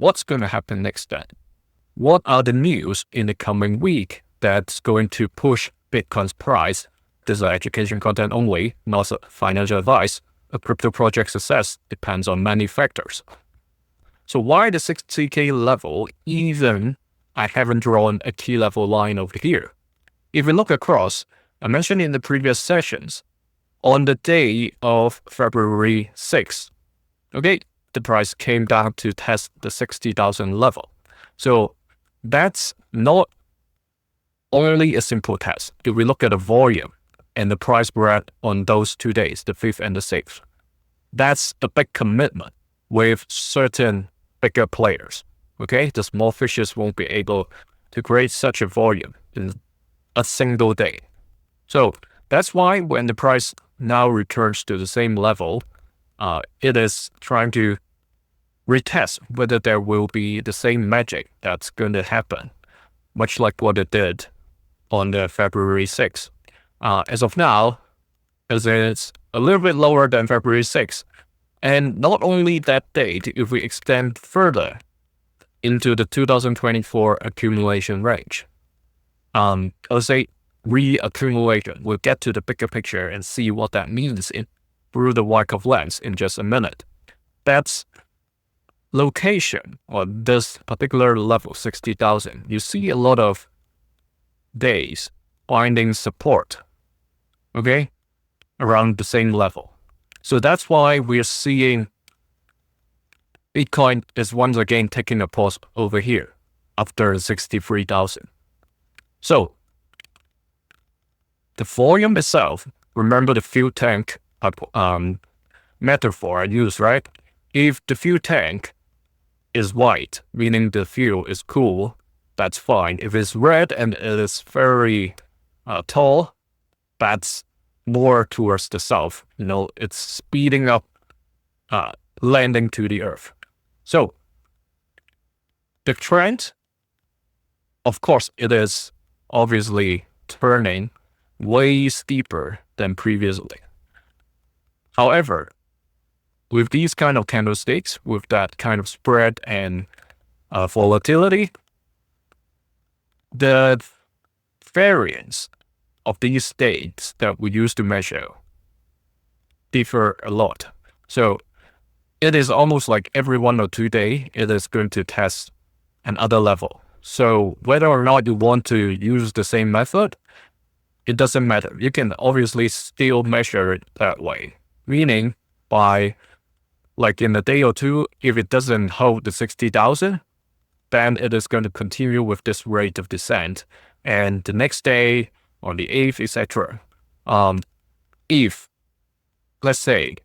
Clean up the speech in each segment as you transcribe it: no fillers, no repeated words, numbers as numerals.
what's going to happen next then? What are the news in the coming week that's going to push Bitcoin's price? This is education content only, not financial advice. A crypto project success depends on many factors. So why the 60K level, even I haven't drawn a key level line over here? If we look across, I mentioned in the previous sessions, on the day of February 6th, okay, the price came down to test the 60,000 level. So that's not only a simple test. If we look at the volume and the price spread on those 2 days, the 5th and the 6th, that's a big commitment with certain bigger players. Okay, the small fishes won't be able to create such a volume in a single day. So that's why when the price now returns to the same level, it is trying to retest whether there will be the same magic that's going to happen, much like what it did on the February 6th. As of now, as it's a little bit lower than February 6th, and not only that date, if we extend further into the 2024 accumulation range, let's say reaccumulation, we'll get to the bigger picture and see what that means through the Wyckoff lens in just a minute. That's location on this particular level, 60,000. You see a lot of days finding support, okay, around the same level. So that's why we're seeing Bitcoin is once again taking a pause over here after 63,000. So the volume itself, remember the fuel tank metaphor I use, right? If the fuel tank is white, meaning the fuel is cool, that's fine. If it's red and it is very tall, that's more towards the south. It's speeding up, landing to the earth. So the trend, of course, it is obviously turning way steeper than previously. However, with these kind of candlesticks, with that kind of spread and volatility, the variance of these states that we used to measure differ a lot. So it is almost like every 1 or 2 days, it is going to test another level. So whether or not you want to use the same method, it doesn't matter. You can obviously still measure it that way. Meaning by like in a day or two, if it doesn't hold the 60,000, then it is going to continue with this rate of descent. And the next day, on the 8th, etc. If, let's say,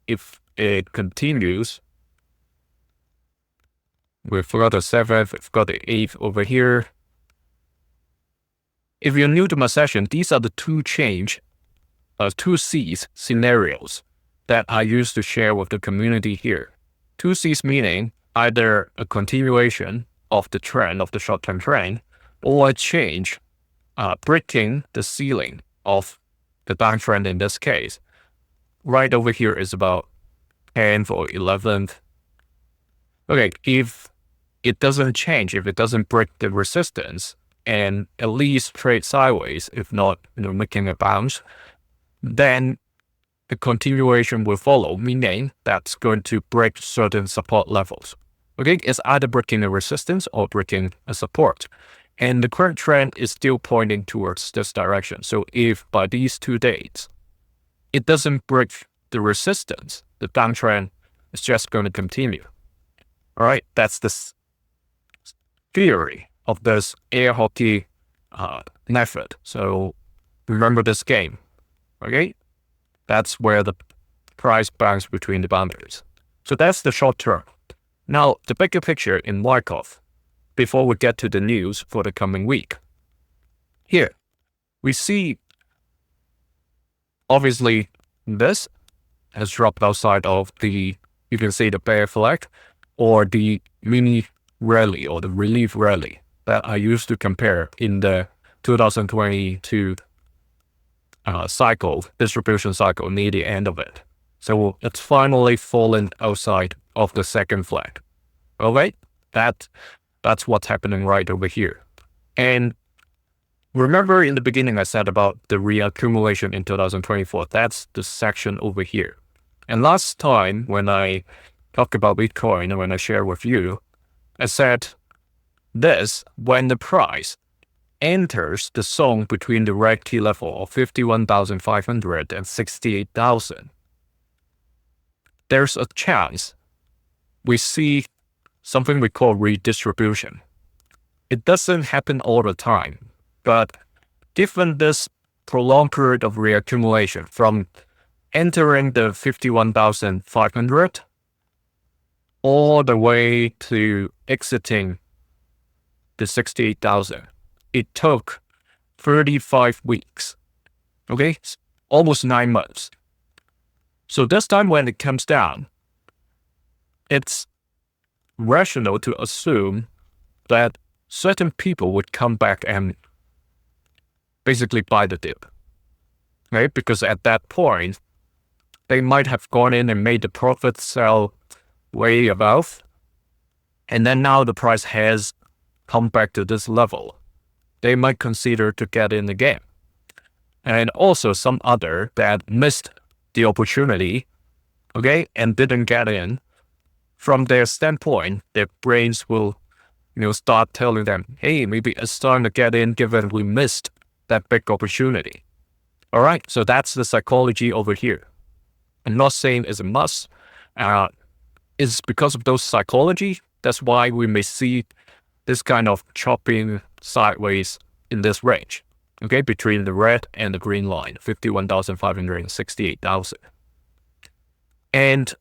if it continues, we've got the 7th, we've got the 8th over here. If you're new to my session, these are the two C's scenarios that I used to share with the community here. 2 C's meaning either a continuation of the trend, of the short-term trend, or a change, breaking the ceiling of the downtrend in this case. Right over here is about 10th or 11th. Okay, if it doesn't change, if it doesn't break the resistance and at least trade sideways, if not, making a bounce, then the continuation will follow, meaning that's going to break certain support levels. Okay, it's either breaking a resistance or breaking a support. And the current trend is still pointing towards this direction. So if by these 2 dates, it doesn't break the resistance, the downtrend is just going to continue. All right, that's the theory of this air hockey method. So remember this game, okay? That's where the price bounces between the boundaries. So that's the short term. Now, the bigger picture in Wyckoff, before we get to the news for the coming week. Here, we see, obviously, this has dropped outside of the, you can say the bear flag, or the mini rally, or the relief rally that I used to compare in the 2022 distribution cycle near the end of it. So it's finally fallen outside of the second flag. All right, That's what's happening right over here. And remember in the beginning I said about the reaccumulation in 2024. That's the section over here. And last time when I talked about Bitcoin and when I shared with you, I said this: when the price enters the zone between the red key level of 51,500 and 68,000, there's a chance we see something we call redistribution. It doesn't happen all the time, but given this prolonged period of reaccumulation from entering the 51,500 all the way to exiting the 68,000, it took 35 weeks, okay? Almost 9 months. So this time when it comes down, it's rational to assume that certain people would come back and basically buy the dip, right? Because at that point, they might have gone in and made the profit sell way above, and then now the price has come back to this level. They might consider to get in again. And also some other that missed the opportunity, okay, and didn't get in. From their standpoint, their brains will, start telling them, hey, maybe it's time to get in given we missed that big opportunity. All right, so that's the psychology over here. I'm not saying it's a must. It's because of those psychology. That's why we may see this kind of chopping sideways in this range, okay, between the red and the green line, 51,500 and 68,000. And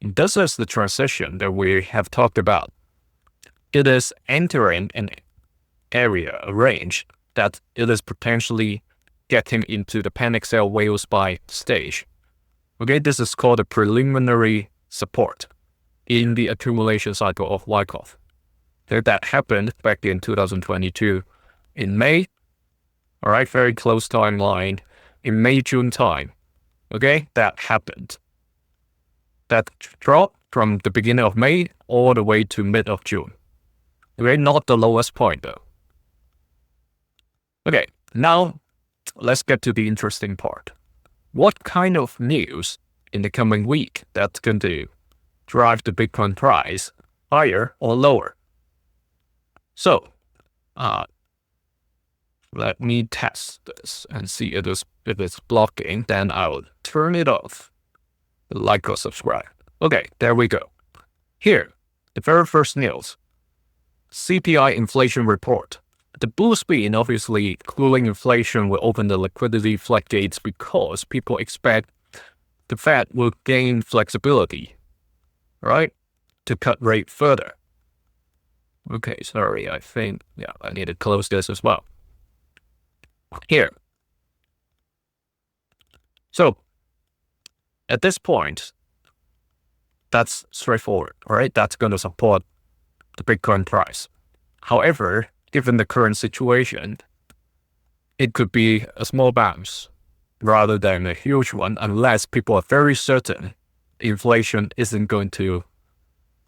this is the transition that we have talked about. It is entering an area, a range, that it is potentially getting into the panic sell whale buy stage. Okay, this is called a preliminary support in the accumulation cycle of Wyckoff. That happened back in 2022 in May. All right, very close timeline. In May, June time, okay, that happened. That drop from the beginning of May all the way to mid of June. Okay, not the lowest point though. Okay, now let's get to the interesting part. What kind of news in the coming week that's going to drive the Bitcoin price higher or lower? So, let me test this and see if it's blocking, then I'll turn it off. Like or subscribe. Okay, there we go. Here, the very first news, CPI Inflation Report. The bull spin, obviously, cooling inflation will open the liquidity floodgates because people expect the Fed will gain flexibility, right, to cut rate further. Okay, sorry, I need to close this as well. Here. So, at this point, that's straightforward, all right? That's going to support the Bitcoin price. However, given the current situation, it could be a small bounce rather than a huge one unless people are very certain inflation isn't going to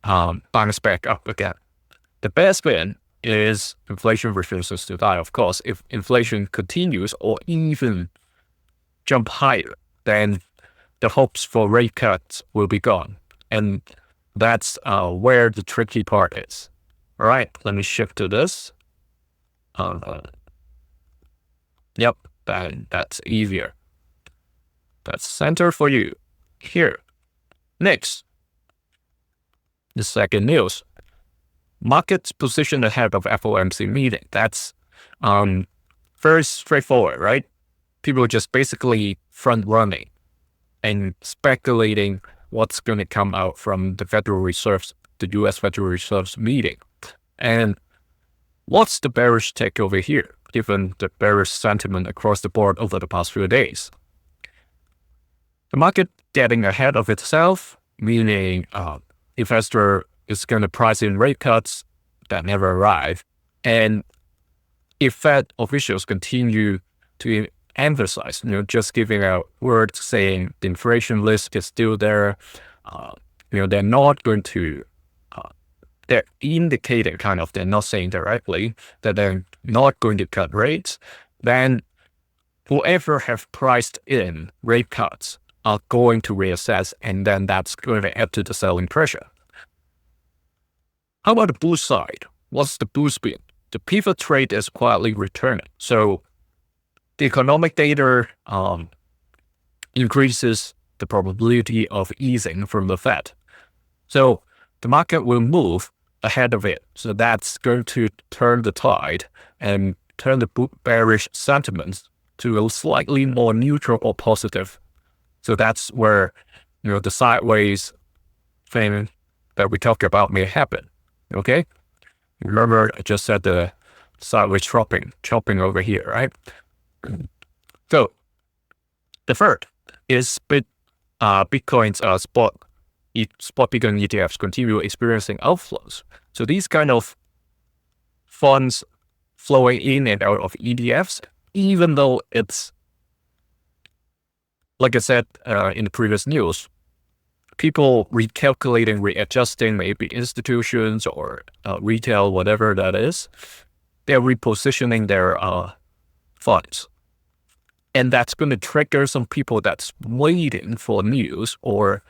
bounce back up again. The best win is inflation refuses to die, of course. If inflation continues or even jump higher, then the hopes for rate cuts will be gone. And that's where the tricky part is. All right, let me shift to this. Yep, that's easier. That's center for you. Here. Next, the second news. Markets position ahead of FOMC meeting. That's very straightforward, right? People just basically front running and speculating what's going to come out from the U.S. Federal Reserve's meeting. And what's the bearish take over here, given the bearish sentiment across the board over the past few days? The market getting ahead of itself, meaning investor is going to price in rate cuts that never arrive. And if Fed officials continue to emphasize, just giving out words saying the inflation risk is still there, they're not going to they're indicating kind of, they're not saying directly that they're not going to cut rates, then whoever have priced in rate cuts are going to reassess, and then that's going to add to the selling pressure. How about the bull side? What's the bull spin? The pivot trade is quietly returning. So the economic data increases the probability of easing from the Fed. So the market will move ahead of it. So that's going to turn the tide and turn the bearish sentiments to a slightly more neutral or positive. So that's where, the sideways thing that we talked about may happen. Okay? Remember, I just said the sideways chopping over here, right? So the third is Bitcoin's spot Bitcoin ETFs continue experiencing outflows. So these kind of funds flowing in and out of ETFs, even though it's, like I said in the previous news, people recalculating, readjusting, maybe institutions or retail, whatever that is, they're repositioning their funds. And that's going to trigger some people that's waiting for news or,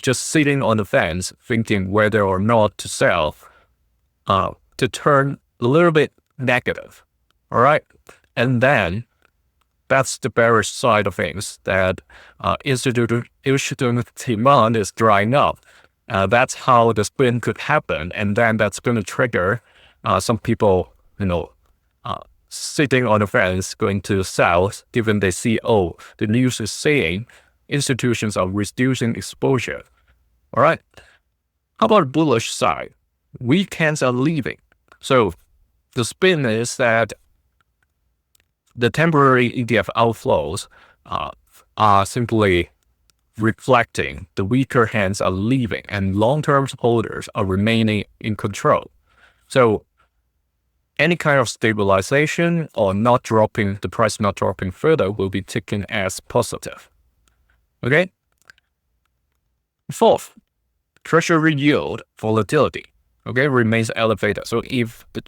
just sitting on the fence thinking whether or not to sell, to turn a little bit negative. All right. And then that's the bearish side of things, that institutional demand is drying up. That's how the spin could happen. And then that's going to trigger some people, sitting on the fence going to sell, given they see, the news is saying institutions are reducing exposure. All right. How about the bullish side? Weekends are leaving. So the spin is that the temporary ETF outflows are simply reflecting the weaker hands are leaving and long-term holders are remaining in control. So any kind of stabilization or the price not dropping further will be taken as positive. Okay. Fourth, Treasury yield volatility, remains elevated. So if the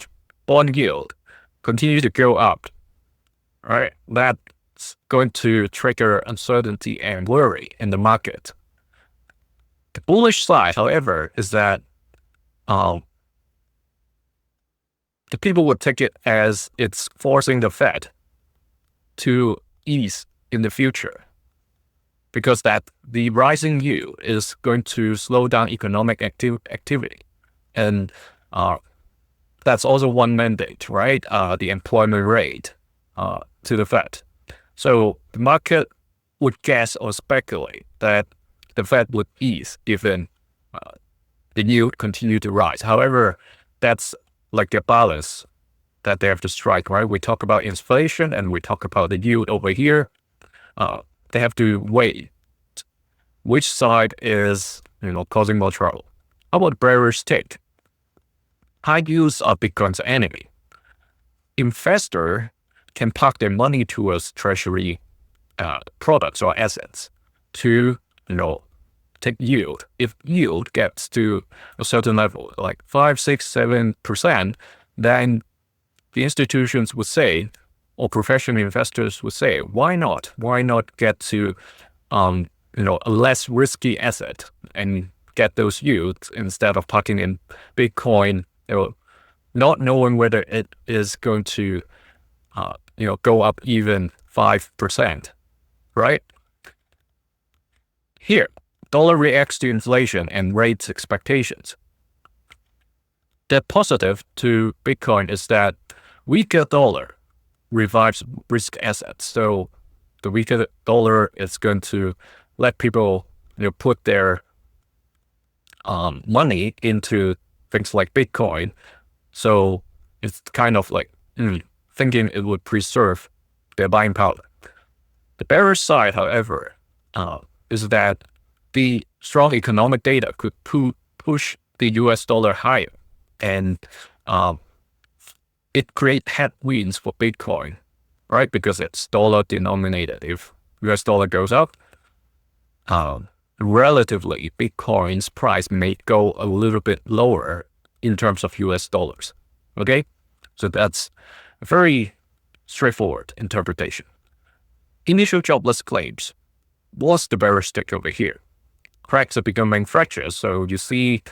bond yield continues to go up, right, that's going to trigger uncertainty and worry in the market. The bullish side, however, is that the people would take it as it's forcing the Fed to ease in the future, because that the rising yield is going to slow down economic activity. And that's also one mandate, right? The employment rate to the Fed. So the market would guess or speculate that the Fed would ease given the yield continue to rise. However, that's like a balance that they have to strike, right? We talk about inflation and we talk about the yield over here. They have to weigh which side is, causing more trouble. How about bearish take? High yields are Bitcoin's enemy. Investor can park their money towards Treasury products or assets to, take yield. If yield gets to a certain level, like 5, 6, 7%, then the institutions would say, or professional investors would say, why not? Why not get to, a less risky asset and get those yields instead of parking in Bitcoin, not knowing whether it is going to, go up even 5%, right? Here, dollar reacts to inflation and rates expectations. The positive to Bitcoin is that weaker dollar revives risk assets. So the weaker dollar is going to let people, put their money into things like Bitcoin. So it's kind of like thinking it would preserve their buying power. The bearish side, however, is that the strong economic data could push the US dollar higher, and it creates headwinds for Bitcoin, right? Because it's dollar denominated. If US dollar goes up, relatively Bitcoin's price may go a little bit lower in terms of US dollars. Okay, so that's a very straightforward interpretation. Initial jobless claims. What's the bearish stick over here? Cracks are becoming fractures. So you see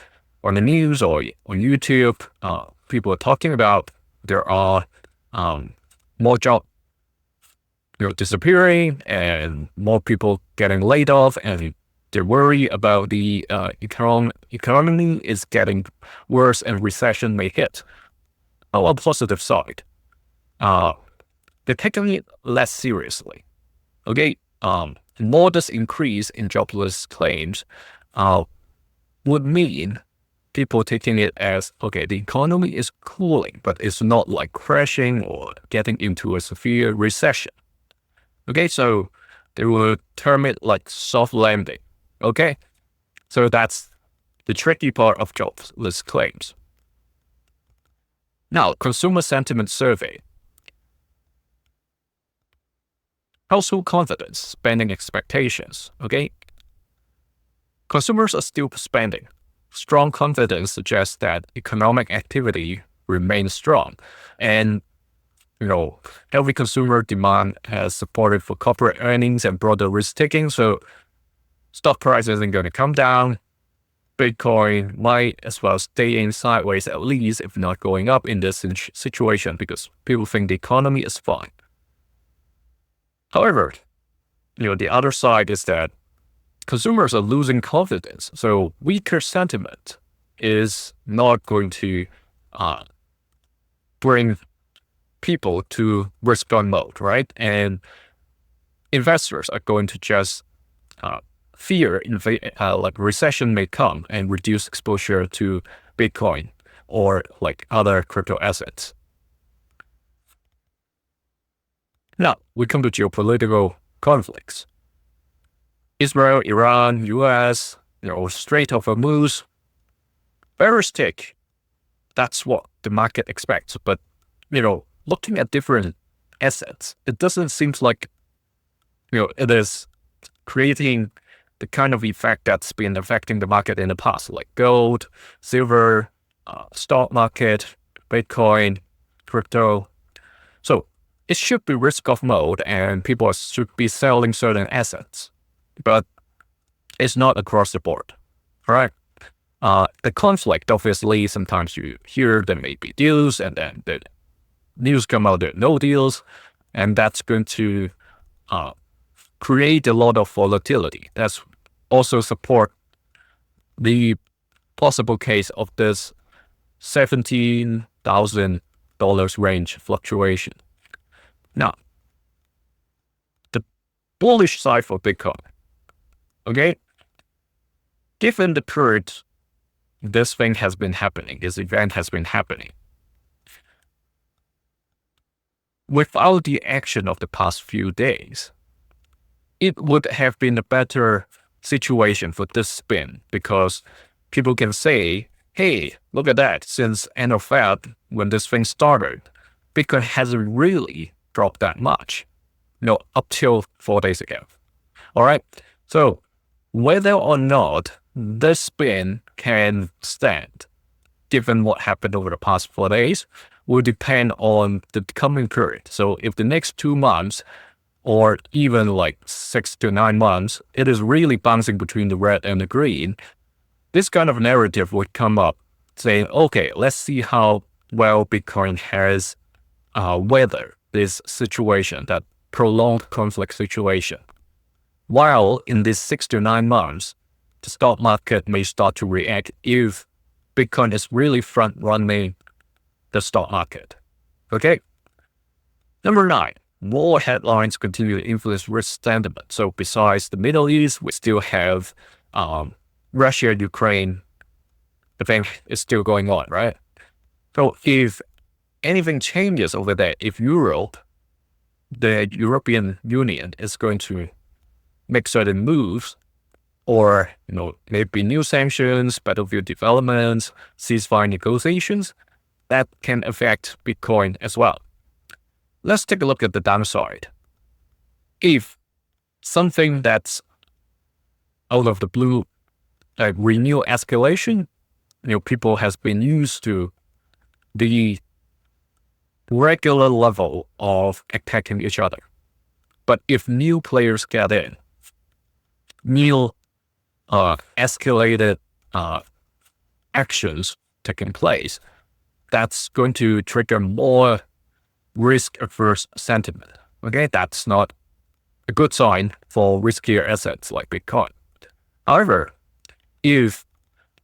on the news or on YouTube, people are talking about there are more jobs disappearing and more people getting laid off, and they worry about the economy is getting worse and recession may hit. On the positive side, they're taking it less seriously. Okay, modest increase in jobless claims would mean people taking it as, okay, the economy is cooling, but it's not like crashing or getting into a severe recession. Okay, so they will term it like soft landing. Okay, so that's the tricky part of jobless claims. Now, consumer sentiment survey. Household confidence, spending expectations. Okay, consumers are still spending. Strong confidence suggests that economic activity remains strong, and healthy consumer demand has supported for corporate earnings and broader risk taking. So stock price isn't going to come down. Bitcoin might as well stay in sideways, at least if not going up in this situation, because people think the economy is fine. However, the other side is that consumers are losing confidence. So weaker sentiment is not going to bring people to risk on mode, right? And investors are going to just fear like recession may come and reduce exposure to Bitcoin or like other crypto assets. Now we come to geopolitical conflicts. Israel, Iran, US, Strait of Hormuz, bearish tick. That's what the market expects. But looking at different assets, it doesn't seem like it is creating the kind of effect that's been affecting the market in the past, like gold, silver, stock market, Bitcoin, crypto. So it should be risk off mode and people should be selling certain assets, but it's not across the board, right? The conflict, obviously, sometimes you hear there may be deals and then the news come out there are no deals, and that's going to create a lot of volatility. That's also support the possible case of this $17,000 range fluctuation. Now, the bullish side for Bitcoin, okay? Given the period this event has been happening, without the action of the past few days, it would have been a better situation for this spin, because people can say, hey, look at that, since end of Feb, when this thing started, Bitcoin hasn't really dropped that much, up till 4 days ago. All right, so whether or not this spin can stand, given what happened over the past 4 days, will depend on the coming period. So if the next 2 months, or even like 6 to 9 months, it is really bouncing between the red and the green, this kind of narrative would come up saying, okay, let's see how well Bitcoin has weathered this situation, that prolonged conflict situation. While in these 6 to 9 months, the stock market may start to react if Bitcoin is really front-running the stock market. Okay? Number 9, war headlines continue to influence risk sentiment. So besides the Middle East, we still have Russia, Ukraine. The thing is still going on, right? So if anything changes over there, if Europe, the European Union is going to make certain moves, or maybe new sanctions, battlefield developments, ceasefire negotiations, that can affect Bitcoin as well. Let's take a look at the downside. If something that's out of the blue, like renewed escalation, people has been used to the regular level of attacking each other. But if new players get in, new escalated actions taking place, that's going to trigger more risk-averse sentiment. Okay, that's not a good sign for riskier assets like Bitcoin. However, if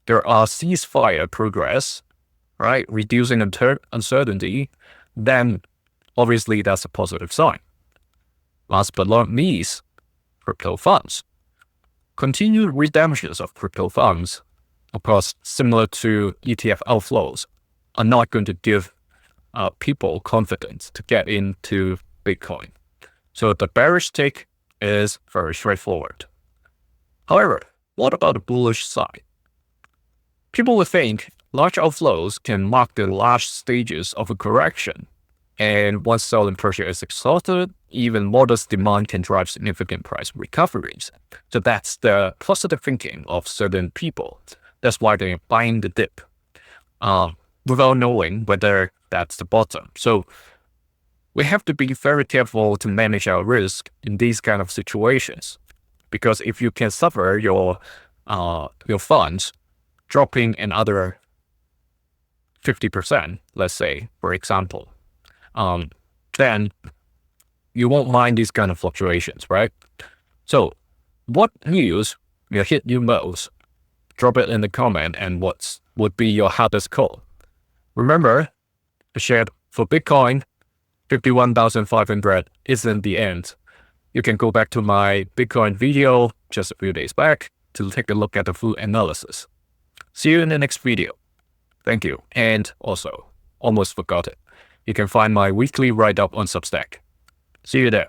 there are ceasefire progress, right, reducing uncertainty, then obviously that's a positive sign. Last but not least, crypto funds. Continued redemptions of crypto funds, of course, similar to ETF outflows, are not going to give people confidence to get into Bitcoin. So the bearish take is very straightforward. However, what about the bullish side? People would think large outflows can mark the last stages of a correction, and once selling pressure is exhausted, even modest demand can drive significant price recoveries. So that's the positive thinking of certain people. That's why they're buying the dip without knowing whether that's the bottom. So we have to be very careful to manage our risk in these kind of situations, because if you can suffer your funds dropping another 50%, let's say, for example, then you won't mind these kind of fluctuations, right? So what news will hit you most? Drop it in the comment, and what would be your hardest call? Remember, I shared for Bitcoin, 51,500 isn't the end. You can go back to my Bitcoin video just a few days back to take a look at the full analysis. See you in the next video. Thank you. And also, almost forgot it, you can find my weekly write-up on Substack. See you there.